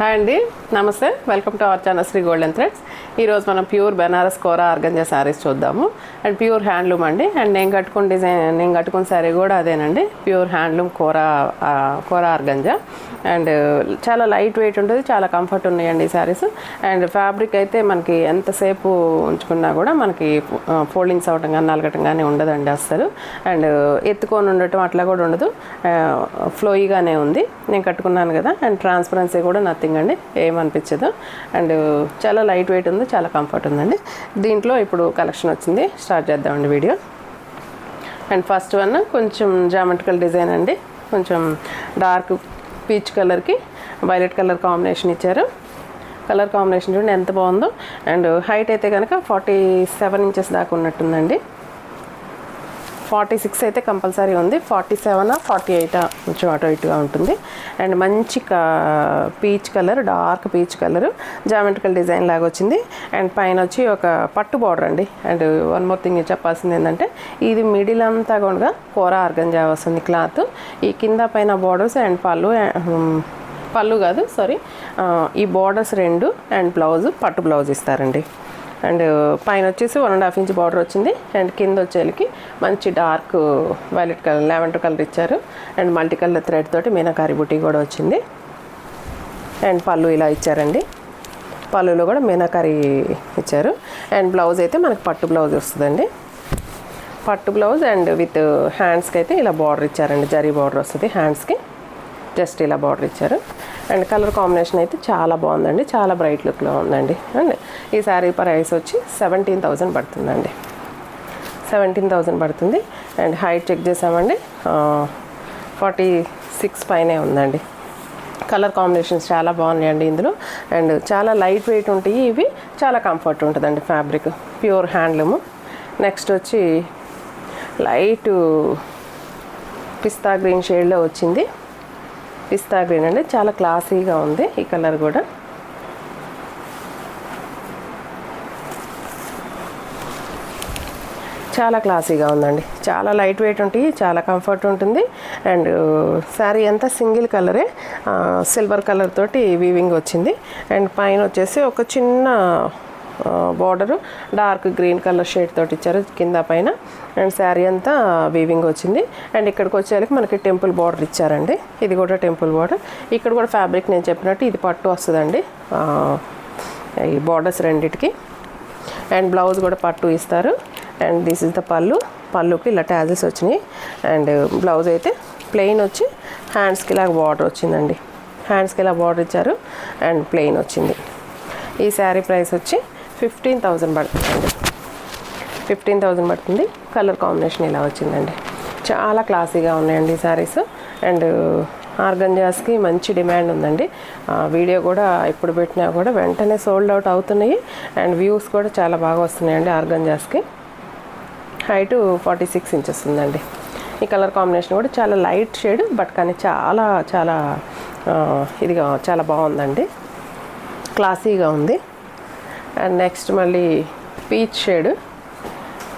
Hi అండి, నమస్తే. Welcome to our channel Sri golden threads. ఈరోజు మనం ప్యూర్ బెనారస్ కోరా ఆర్గంజా శారీస్ చూద్దాము. అండ్ ప్యూర్ హ్యాండ్లూమ్ అండి. అండ్ నేను కట్టుకున్న శారీ కూడా అదేనండి, pure handloom kora organza. And చాలా లైట్ వెయిట్ ఉంటుంది, చాలా కంఫర్ట్ ఉన్నాయండి ఈ శారీస్. అండ్ ఫ్యాబ్రిక్ అయితే మనకి ఎంతసేపు ఉంచుకున్నా కూడా మనకి ఫోల్డింగ్స్ అవ్వటం కానీ నలగటం కానీ ఉండదండి అస్సలు. అండ్ ఎత్తుకొని ఉండటం అట్లా కూడా ఉండదు, ఫ్లోయిగానే ఉంది. నేను కట్టుకున్నాను కదా. అండ్ ట్రాన్స్పరెన్సీ కూడా నథింగ్ అండి, ఏమనిపించదు. అండ్ చాలా లైట్ వెయిట్ ఉంది, చాలా కంఫర్ట్ ఉందండి. దీంట్లో ఇప్పుడు కలెక్షన్ వచ్చింది, స్టార్ట్ చేద్దామండి వీడియో. అండ్ ఫస్ట్ వన్ కొంచెం జామెట్రికల్ డిజైన్ అండి. కొంచెం డార్క్ పీచ్ కలర్కి వైలెట్ కలర్ కాంబినేషన్ ఇచ్చారు. కలర్ కాంబినేషన్ చూడండి ఎంత బాగుందో. అండ్ హైట్ అయితే కనుక 47 ఇంచెస్ దాకా ఉన్నట్టుందండి. 46 అయితే కంపల్సరీ ఉంది, 47 48 కొంచెం అటు ఇటుగా ఉంటుంది. అండ్ మంచి peach colour, dark peach colour geometrical design లాగా వచ్చింది. అండ్ పైన వచ్చి ఒక పట్టు బార్డర్ అండి. అండ్ వన్ మోర్ థింగ్ చెప్పాల్సింది ఏంటంటే, ఇది మిడిల్ అంతా కూడా కోరా ఆర్గంజా వస్తుంది క్లాత్. ఈ కింద పైన బార్డర్స్ అండ్ పళ్ళు కాదు సారీ, ఈ బార్డర్స్ రెండు అండ్ బ్లౌజ్ పట్టు బ్లౌజ్ ఇస్తారండి. అండ్ పైన వచ్చేసి 1.5 ఇంచ్ బార్డర్ వచ్చింది. అండ్ కింద వచ్చేకి మంచి dark violet colour, lavender colour ఇచ్చారు. అండ్ మల్టీ కలర్ థ్రెడ్ తోటి మీనాకారి బుటీ కూడా వచ్చింది. అండ్ పళ్ళు ఇలా ఇచ్చారండి, పళ్ళులో కూడా మీనాకారి ఇచ్చారు. అండ్ బ్లౌజ్ అయితే మనకి పట్టు బ్లౌజ్ వస్తుందండి, పట్టు బ్లౌజ్. అండ్ విత్ హ్యాండ్స్కి అయితే ఇలా బార్డర్ ఇచ్చారండి, జరీ బార్డర్ వస్తుంది హ్యాండ్స్కి, జస్ట్ ఇలా బార్డర్ ఇచ్చారు. అండ్ కలర్ కాంబినేషన్ అయితే చాలా బాగుందండి, చాలా బ్రైట్ లుక్లో ఉందండి. అండ్ ఈ శారీ ప్రైస్ వచ్చి 17,000 పడుతుందండి, 17,000 పడుతుంది. అండ్ హైట్ చెక్ చేసామండి, 46 పైనే ఉందండి. కలర్ కాంబినేషన్స్ చాలా బాగున్నాయండి ఇందులో. అండ్ చాలా లైట్ వెయిట్ ఉంటాయి ఇవి, చాలా కంఫర్ట్ ఉంటుందండి ఫ్యాబ్రిక్, ప్యూర్ హ్యాండ్లూము. నెక్స్ట్ వచ్చి లైట్ పిస్తా గ్రీన్ షేడ్లో వచ్చింది, పిస్తా గ్రీన్ అండి, చాలా క్లాసీగా ఉంది ఈ కలర్ కూడా. చాలా క్లాసీగా ఉందండి, చాలా లైట్ వెయిట్ ఉంటాయి, చాలా కంఫర్ట్ ఉంటుంది. అండ్ శారీ అంతా సింగిల్ కలరే, సిల్వర్ కలర్ తోటి వీవింగ్ వచ్చింది. అండ్ పైన వచ్చేసి ఒక చిన్న border dark green colour shade తోటి ఇచ్చారు కింద పైన. అండ్ శారీ అంతా వీవింగ్ వచ్చింది. అండ్ ఇక్కడికి వచ్చేసరికి మనకి టెంపుల్ బార్డర్ ఇచ్చారండి, ఇది కూడా టెంపుల్ బార్డర్. ఇక్కడ కూడా ఫ్యాబ్రిక్ నేను చెప్పినట్టు ఇది పట్టు వస్తుందండి ఈ బార్డర్స్ రెండిటికి. అండ్ బ్లౌజ్ కూడా పట్టు ఇస్తారు. అండ్ దిస్ ఇస్ ద పళ్ళుకి ఇలా ట్యాజెస్ వచ్చినాయి. అండ్ బ్లౌజ్ అయితే ప్లెయిన్ వచ్చి హ్యాండ్స్కి ఇలా బార్డర్ వచ్చిందండి, హ్యాండ్స్కి ఇలా బార్డర్ ఇచ్చారు. అండ్ ప్లెయిన్ వచ్చింది. ఈ శారీ ప్రైస్ వచ్చి 15,000 పడుతుందండి, 15,000 పడుతుంది. కలర్ కాంబినేషన్ ఇలా వచ్చిందండి, చాలా క్లాసీగా ఉన్నాయండి ఈ శారీస్. అండ్ ఆర్గంజాస్కి మంచి డిమాండ్ ఉందండి. వీడియో కూడా ఇప్పుడు పెట్టినా కూడా వెంటనే సోల్డ్ అవుట్ అవుతున్నాయి. అండ్ వ్యూస్ కూడా చాలా బాగా వస్తున్నాయండి ఆర్గంజాస్కి. హైటు 46 ఇంచెస్ ఉందండి. ఈ కలర్ కాంబినేషన్ కూడా చాలా లైట్ షేడ్, బట్ కానీ చాలా చాలా ఇదిగా చాలా బాగుందండి, క్లాసీగా ఉంది. అండ్ నెక్స్ట్ మళ్ళీ peach shade,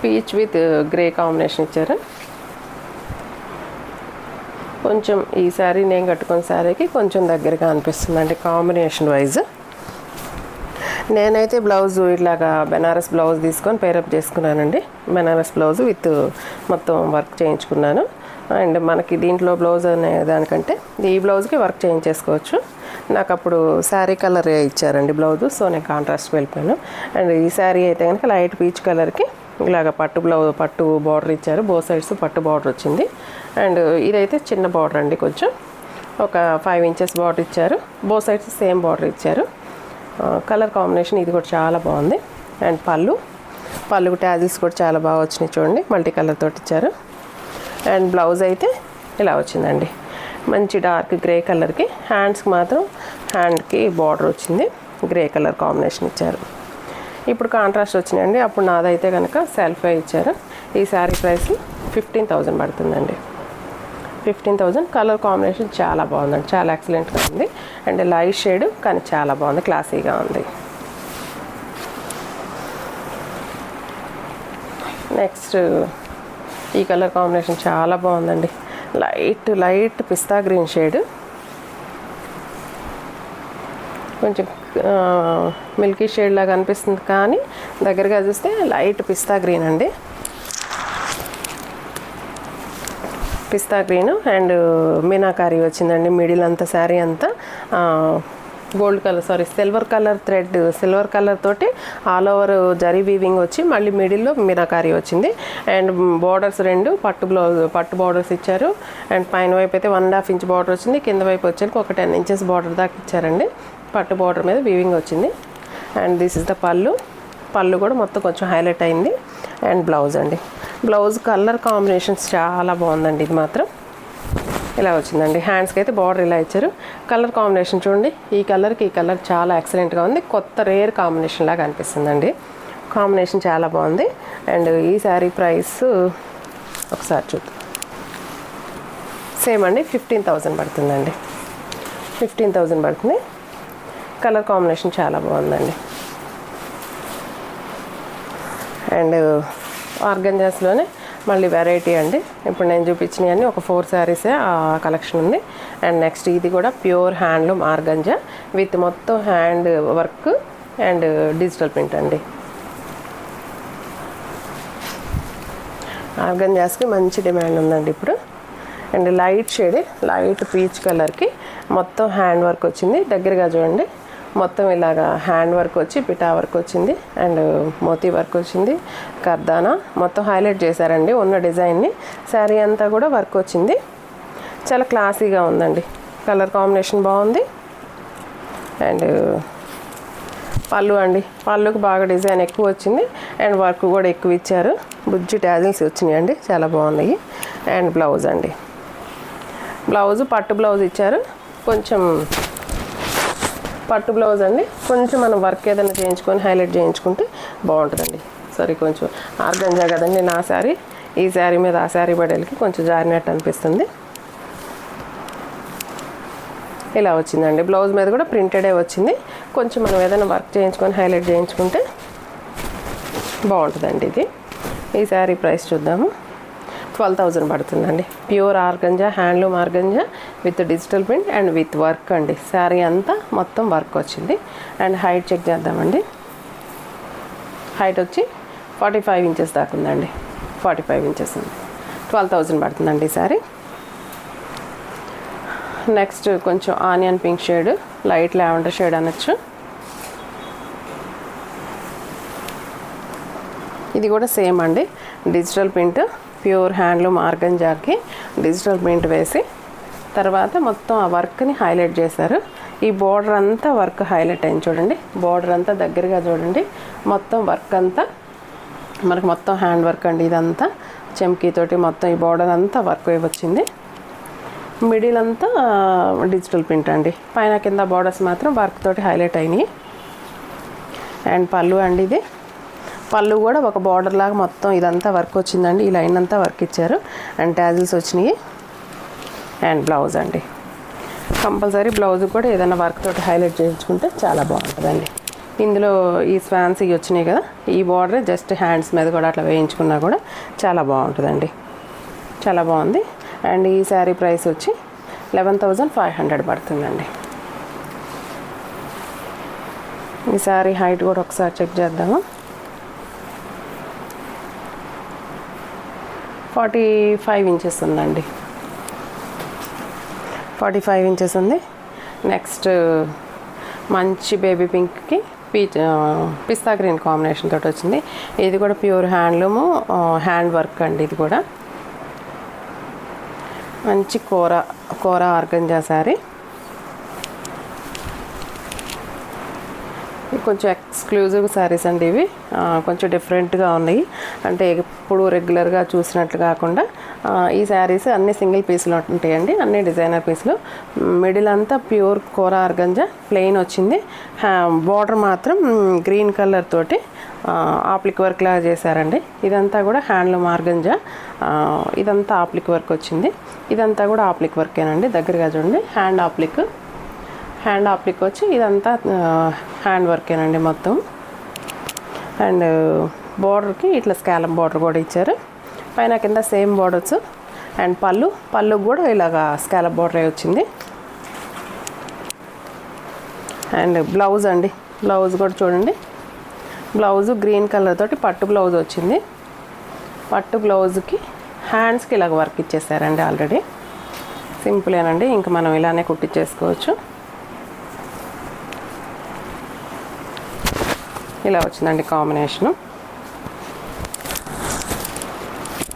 peach with grey combination ఇచ్చారు. కొంచెం ఈ శారీ నేను కట్టుకున్న శారీకి కొంచెం దగ్గరగా అనిపిస్తుందండి కాంబినేషన్ వైజ్. నేనైతే బ్లౌజ్ ఇట్లాగా బెనారస్ బ్లౌజ్ తీసుకొని పేరప్ చేసుకున్నానండి, బెనారస్ బ్లౌజ్ విత్ మొత్తం వర్క్ చేయించుకున్నాను. అండ్ మనకి దీంట్లో బ్లౌజ్ అనే దానికంటే ఈ బ్లౌజ్కి వర్క్ చేయించేసుకోవచ్చు. నాకు అప్పుడు శారీ కలర్ ఇచ్చారండి బ్లౌజు, సో నేను కాంట్రాస్ట్ వెళ్ళిపోయాను. అండ్ ఈ శారీ అయితే కనుక లైట్ పీచ్ కలర్కి ఇలాగ పట్టు బార్డర్ ఇచ్చారు, బో సైడ్స్ పట్టు బార్డర్ వచ్చింది. అండ్ ఇదైతే చిన్న బార్డర్ అండి, కొంచెం ఒక 5 ఇంచెస్ బార్డర్ ఇచ్చారు, బో సైడ్స్ సేమ్ బార్డర్ ఇచ్చారు. కలర్ కాంబినేషన్ ఇది కూడా చాలా బాగుంది. అండ్ పళ్ళు ట్యాజిల్స్ కూడా చాలా బాగా వచ్చినాయి చూడండి, మల్టీ కలర్ తోటి ఇచ్చారు. అండ్ బ్లౌజ్ అయితే ఇలా వచ్చిందండి, మంచి డార్క్ గ్రే కలర్కి. హ్యాండ్స్కి మాత్రం హ్యాండ్కి బార్డర్ వచ్చింది, గ్రే కలర్ కాంబినేషన్ ఇచ్చారు. ఇప్పుడు కాంట్రాస్ట్ వచ్చినాయండి, అప్పుడు నాదైతే కనుక సెల్ఫే ఇచ్చారు. ఈ శారీ ప్రైస్ 15,000 పడుతుందండి, 15,000. కలర్ కాంబినేషన్ చాలా బాగుందండి, చాలా ఎక్సలెంట్గా ఉంది. అండ్ లైట్ షేడ్ కానీ చాలా బాగుంది, క్లాసీగా ఉంది. నెక్స్ట్ ఈ కలర్ కాంబినేషన్ చాలా బాగుందండి, లైట్ పిస్తా గ్రీన్ షేడ్. కొంచెం మిల్కీ షేడ్ లాగా అనిపిస్తుంది, కానీ దగ్గరగా చూస్తే లైట్ పిస్తా గ్రీన్ అండి. పిస్తా గ్రీన్ అండ్ మీనాకారి వచ్చిందండి. మిడిల్ అంతా శారీ అంతా gold colour silver colour thread, silver colour తోటి ఆల్ ఓవర్ జరీ వీవింగ్ వచ్చి మళ్ళీ మిడిల్లో మీనాకారి వచ్చింది. అండ్ బార్డర్స్ 2 పట్టు బార్డర్స్ ఇచ్చారు. అండ్ పైన వైపు అయితే 1.5 ఇంచ్ బార్డర్ వచ్చింది, కింద వైపు వచ్చేసి ఒక 10 ఇంచెస్ బార్డర్ దాకా ఇచ్చారండి. పట్టు బార్డర్ మీద వీవింగ్ వచ్చింది. అండ్ దిస్ ఇస్ ద పళ్ళు కూడా మొత్తం కొంచెం హైలైట్ అయింది. అండ్ బ్లౌజ్ అండి, బ్లౌజ్ కలర్ కాంబినేషన్స్ చాలా బాగుందండి. ఇది మాత్రం ఇలా వచ్చిందండి. హ్యాండ్స్కి అయితే బార్డర్ ఇలా ఇచ్చారు. కలర్ కాంబినేషన్ చూడండి, ఈ కలర్కి ఈ కలర్ చాలా ఎక్సలెంట్గా ఉంది. కొత్త రేర్ కాంబినేషన్ లాగా అనిపిస్తుందండి. కాంబినేషన్ చాలా బాగుంది. అండ్ ఈ శారీ ప్రైస్ ఒకసారి చూద్దాం. సేమ్ అండి, 15,000 పడుతుందండి. 15,000 పడుతుంది. కలర్ కాంబినేషన్ చాలా బాగుందండి. అండ్ ఆర్గంజాస్లోనే మళ్ళీ వెరైటీ అండి. ఇప్పుడు నేను చూపించినవన్నీ ఒక 4 శారీసే ఆ కలెక్షన్ ఉంది. అండ్ నెక్స్ట్ ఇది కూడా ప్యూర్ హ్యాండ్లూమ్ ఆర్గంజా విత్ మొత్తం hand work and digital print అండి. ఆర్గంజాస్కి మంచి డిమాండ్ ఉందండి ఇప్పుడు. And light shade, light peach కలర్కి మొత్తం హ్యాండ్ వర్క్ వచ్చింది. దగ్గరగా చూడండి, మొత్తం ఇలాగా హ్యాండ్ వర్క్ వచ్చి పిటా వర్క్ వచ్చింది. అండ్ మోతీ వర్క్ వచ్చింది. కర్దానా మొత్తం హైలైట్ చేశారండి ఉన్న డిజైన్ని. శారీ అంతా కూడా వర్క్ వచ్చింది. చాలా క్లాసీగా ఉందండి. కలర్ కాంబినేషన్ బాగుంది. అండ్ పళ్ళు అండి, పళ్ళుకి బాగా డిజైన్ ఎక్కువ వచ్చింది. అండ్ వర్క్ కూడా ఎక్కువ ఇచ్చారు. బుజ్జి ట్యాజిల్స్ వచ్చినాయి అండి, చాలా బాగున్నాయి. అండ్ బ్లౌజ్ అండి, బ్లౌజ్ పట్టు బ్లౌజ్ ఇచ్చారు. కొంచెం పట్టు బ్లౌజ్ అండి, కొంచెం మనం వర్క్ ఏదైనా చేయించుకొని హైలైట్ చేయించుకుంటే బాగుంటుందండి. సరే, కొంచెం ఆర్గంజా కదండి నా శారీ, ఈ శారీ మీద ఆ శారీ బడేలకి కొంచెం జారినట్టు అనిపిస్తుంది. ఇలా వచ్చిందండి. బ్లౌజ్ మీద కూడా ప్రింటెడే వచ్చింది. కొంచెం మనం ఏదైనా వర్క్ చేయించుకొని హైలైట్ చేయించుకుంటే బాగుంటుందండి. ఇది ఈ శారీ ప్రైస్ చూద్దాము. 12,000 పడుతుందండి. Pure organza, handloom organza with digital print and with work అండి. శారీ అంతా మొత్తం వర్క్ వచ్చింది. అండ్ హైట్ చెక్ చేద్దామండి. హైట్ వచ్చి 45 ఇంచెస్ దాకా ఉందండి. 45 ఇంచెస్ ఉంది. 12,000 పడుతుందండి ఈ శారీ. నెక్స్ట్ కొంచెం onion pink shade, light lavender shade అనొచ్చు. ఇది కూడా సేమ్ అండి, డిజిటల్ ప్రింట్ ప్యూర్ హ్యాండ్లూమ్ ఆర్గంజాకి డిజిటల్ ప్రింట్ వేసి తర్వాత మొత్తం ఆ వర్క్ని హైలైట్ చేశారు. ఈ బోర్డర్ అంతా వర్క్ హైలైట్ అయింది చూడండి. బోర్డర్ అంతా దగ్గరగా చూడండి, మొత్తం వర్క్ అంతా మనకు మొత్తం హ్యాండ్ వర్క్ అండి. ఇదంతా చెమ్కీతోటి మొత్తం ఈ బోర్డర్ అంతా వర్క్ వచ్చింది. మిడిల్ అంతా డిజిటల్ ప్రింట్ అండి. పైన కింద బోర్డర్స్ మాత్రం వర్క్ తోటి హైలైట్ అయినాయి. అండ్ పళ్ళు అండి, ఇది పళ్ళు కూడా ఒక బార్డర్ లాగా మొత్తం ఇదంతా వర్క్ వచ్చిందండి. ఈ లైన్ అంతా వర్క్ ఇచ్చారు. అండ్ ట్యాజిల్స్ వచ్చినాయి. అండ్ బ్లౌజ్ అండి, కంపల్సరీ బ్లౌజ్ కూడా ఏదైనా వర్క్ తోటి హైలైట్ చేయించుకుంటే చాలా బాగుంటుందండి. ఇందులో ఈ ఫ్యాన్సీ వచ్చినాయి కదా, ఈ బార్డర్ జస్ట్ హ్యాండ్స్ మీద కూడా అట్లా వేయించుకున్నా కూడా చాలా బాగుంటుందండి. చాలా బాగుంది. అండ్ ఈ శారీ ప్రైస్ వచ్చి 11,500 పడుతుందండి. ఈ శారీ హైట్ కూడా ఒకసారి చెక్ చేద్దాము. 45 ఇంచెస్ ఉందండి. 45 ఇంచెస్ ఉంది. నెక్స్ట్ మంచి బేబీ పింక్కి పిస్తా గ్రీన్ కాంబినేషన్ తోటి వచ్చింది. ఇది కూడా ప్యూర్ హ్యాండ్లూము హ్యాండ్ వర్క్ అండి. ఇది కూడా మంచి కూర ఆర్గంజా శారీ. కొంచెం ఎక్స్క్లూజివ్ శారీస్ అండి ఇవి. కొంచెం డిఫరెంట్గా ఉన్నాయి. అంటే ఎప్పుడు రెగ్యులర్గా చూసినట్లు కాకుండా ఈ శారీస్ అన్ని సింగిల్ పీసులు ఉంటాయండి, అన్ని డిజైనర్ పీసులు. మిడిల్ అంతా ప్యూర్ కూర ఆర్గంజా ప్లెయిన్ వచ్చింది. బార్డర్ మాత్రం గ్రీన్ కలర్ తోటి ఆప్లిక్ వర్క్ లాగా చేశారండి. ఇదంతా కూడా హ్యాండ్లూమ్ ఆర్గంజా. ఇదంతా ఆప్లిక్ వర్క్ వచ్చింది. ఇదంతా కూడా ఆప్లిక్ వర్కేనండి. దగ్గరగా చూడండి, హ్యాండ్ ఆప్లిక్ వచ్చి ఇదంతా హ్యాండ్ వర్కేనండి మొత్తం. అండ్ బార్డర్కి ఇట్లా స్కాలప్ బార్డర్ కూడా ఇచ్చారు. పైన కింద సేమ్ బార్డర్స్. అండ్ పళ్ళు కూడా ఇలాగా స్కాలప్ బార్డరే వచ్చింది. అండ్ బ్లౌజ్ అండి, బ్లౌజ్ కూడా చూడండి. బ్లౌజు గ్రీన్ కలర్ తోటి పట్టు బ్లౌజ్ వచ్చింది. పట్టు బ్లౌజ్కి హ్యాండ్స్కి ఇలాగ వర్క్ ఇచ్చేసారండి. ఆల్రెడీ సింపులేనండి, ఇంకా మనం ఇలానే కుట్టించేసుకోవచ్చు. ఇలా వచ్చిందండి కాంబినేషను,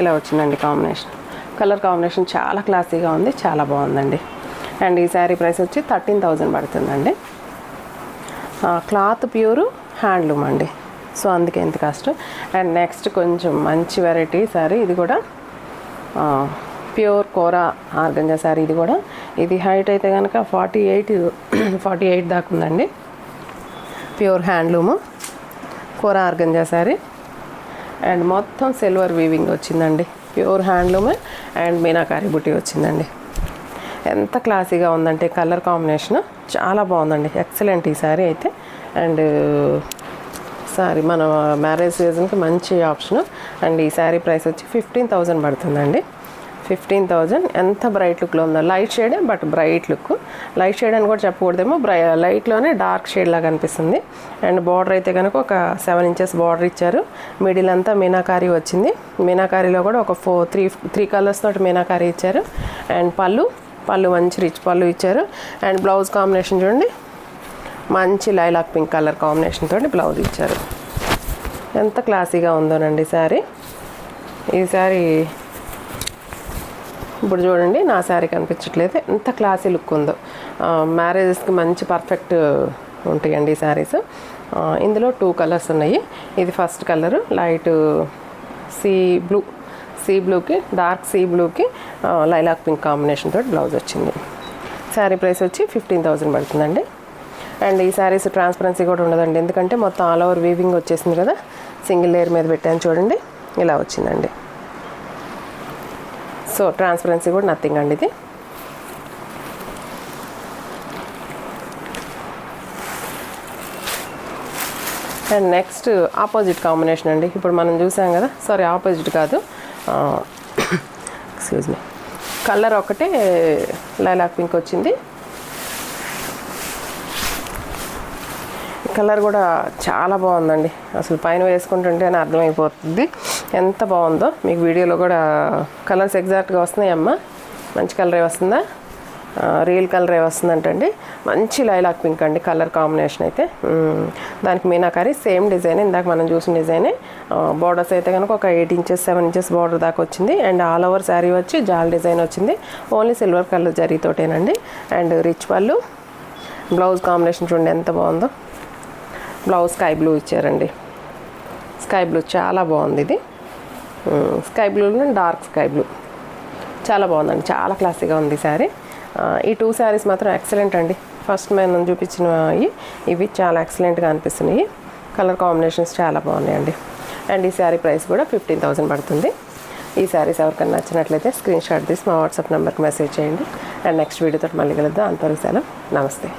ఇలా వచ్చిందండి కాంబినేషన్. కలర్ కాంబినేషన్ చాలా క్లాసీగా ఉంది, చాలా బాగుందండి. అండ్ ఈ శారీ ప్రైస్ వచ్చి 13,000 పడుతుందండి. క్లాత్ ప్యూరు హ్యాండ్లూమ్ అండి, సో అందుకే ఎంత కాస్ట్. అండ్ నెక్స్ట్ కొంచెం మంచి వెరైటీ శారీ, ఇది కూడా ప్యూర్ కోరా ఆర్గంజా శారీ. ఇది కూడా, ఇది హైట్ అయితే కనుక 48 దాకా ఉందండి. Pure handloom kora organza sari and మొత్తం సిల్వర్ వీవింగ్ వచ్చిందండి. ప్యూర్ హ్యాండ్లూమే అండ్ మీనాకారి బుట్టి వచ్చిందండి. ఎంత క్లాసీగా ఉందంటే కలర్ కాంబినేషన్ చాలా బాగుందండి, ఎక్సలెంట్ ఈ శారీ అయితే. అండ్ సారీ మన మ్యారేజ్ సీజన్కి మంచి ఆప్షను. అండ్ ఈ శారీ ప్రైస్ వచ్చి 15,000 పడుతుందండి. 15,000. ఎంత బ్రైట్ లుక్లో ఉందో, లైట్ షేడే but bright look. Light shade అని కూడా చెప్పకూడదేమో, లైట్లోనే డార్క్ షేడ్ లాగా అనిపిస్తుంది. అండ్ బార్డర్ అయితే కనుక ఒక 7 ఇంచెస్ బార్డర్ ఇచ్చారు. మిడిల్ అంతా మీనాకారి వచ్చింది. మీనాకారిలో కూడా ఒక 3 కలర్స్ తోటి మీనాకారి ఇచ్చారు. అండ్ పళ్ళు మంచి రిచ్ పళ్ళు ఇచ్చారు. అండ్ బ్లౌజ్ కాంబినేషన్ చూడండి, మంచి లైలాక్ పింక్ కలర్ కాంబినేషన్ తోటి బ్లౌజ్ ఇచ్చారు. ఎంత క్లాసీగా ఉందోనండి శారీ. ఈ శారీ ఇప్పుడు చూడండి, నా శారీ కనిపించట్లేదు, ఎంత క్లాసీ లుక్ ఉందో. మ్యారేజెస్కి మంచి పర్ఫెక్ట్ ఉంటాయండి ఈ శారీస్. ఇందులో 2 కలర్స్ ఉన్నాయి. ఇది ఫస్ట్ కలరు లైట్ సీ బ్లూకి డార్క్ సీ బ్లూకి లైలాక్ పింక్ కాంబినేషన్ తోటి బ్లౌజ్ వచ్చింది. శారీ ప్రైస్ వచ్చి 15,000 పడుతుందండి. అండ్ ఈ శారీస్ ట్రాన్స్పరెన్సీ కూడా ఉండదండి, ఎందుకంటే మొత్తం ఆల్ ఓవర్ వీవింగ్ వచ్చేసింది కదా. సింగిల్ లేయర్ మీద పెట్టాను చూడండి, ఇలా వచ్చిందండి. సో ట్రాన్స్పరెన్సీ కూడా నథింగ్ అండి ఇది. అండ్ నెక్స్ట్ ఆపోజిట్ కాంబినేషన్ అండి. ఇప్పుడు మనం చూసాం కదా, సారీ ఆపోజిట్ కాదు, ఎక్స్క్యూజ్ మీ, కలర్ ఒకటే లైలాక్ పింక్ వచ్చింది. కలర్ కూడా చాలా బాగుందండి, అసలు పైన వేసుకుంటుంటేనే అర్థమైపోతుంది ఎంత బాగుందో. మీకు వీడియోలో కూడా కలర్స్ ఎగ్జాక్ట్గా వస్తున్నాయమ్మా, మంచి కలరే వస్తుందా, రియల్ కలరే వస్తుందంటండి. మంచి లైలాక్ పింక్ అండి కలర్ కాంబినేషన్ అయితే. దానికి మీనాకారి సేమ్ డిజైన్, ఇందాక మనం చూసిన డిజైనే. బార్డర్స్ అయితే కనుక ఒక 8 ఇంచెస్ 7 ఇంచెస్ బార్డర్ దాకా వచ్చింది. అండ్ ఆల్ ఓవర్ శారీ వచ్చి జాల్ డిజైన్ వచ్చింది, ఓన్లీ సిల్వర్ కలర్ జరీతోటేనండి. అండ్ రిచ్ పళ్ళు. బ్లౌజ్ కాంబినేషన్ చూడండి ఎంత బాగుందో. బ్లౌజ్ స్కై బ్లూ ఇచ్చారండి, స్కై బ్లూ చాలా బాగుంది ఇది. స్కై బ్లూలో డార్క్ స్కై బ్లూ చాలా బాగుందండి, చాలా క్లాసీగా ఉంది ఈ శారీ. ఈ 2 శారీస్ మాత్రం ఎక్సలెంట్ అండి. ఫస్ట్ మనం చూపించినవి ఇవి చాలా ఎక్సలెంట్గా అనిపిస్తున్నాయి. కలర్ కాంబినేషన్స్ చాలా బాగున్నాయండి. అండ్ ఈ శారీ ప్రైస్ కూడా 15,000 పడుతుంది. ఈ శారీస్ ఎవరికైనా నచ్చినట్లయితే స్క్రీన్ షాట్ తీసి మా వాట్సాప్ నెంబర్కి మెసేజ్ చేయండి. అండ్ నెక్స్ట్ వీడియోతో మళ్ళీ కలుద్దాం. అంతవరకు సెలవు, నమస్తే.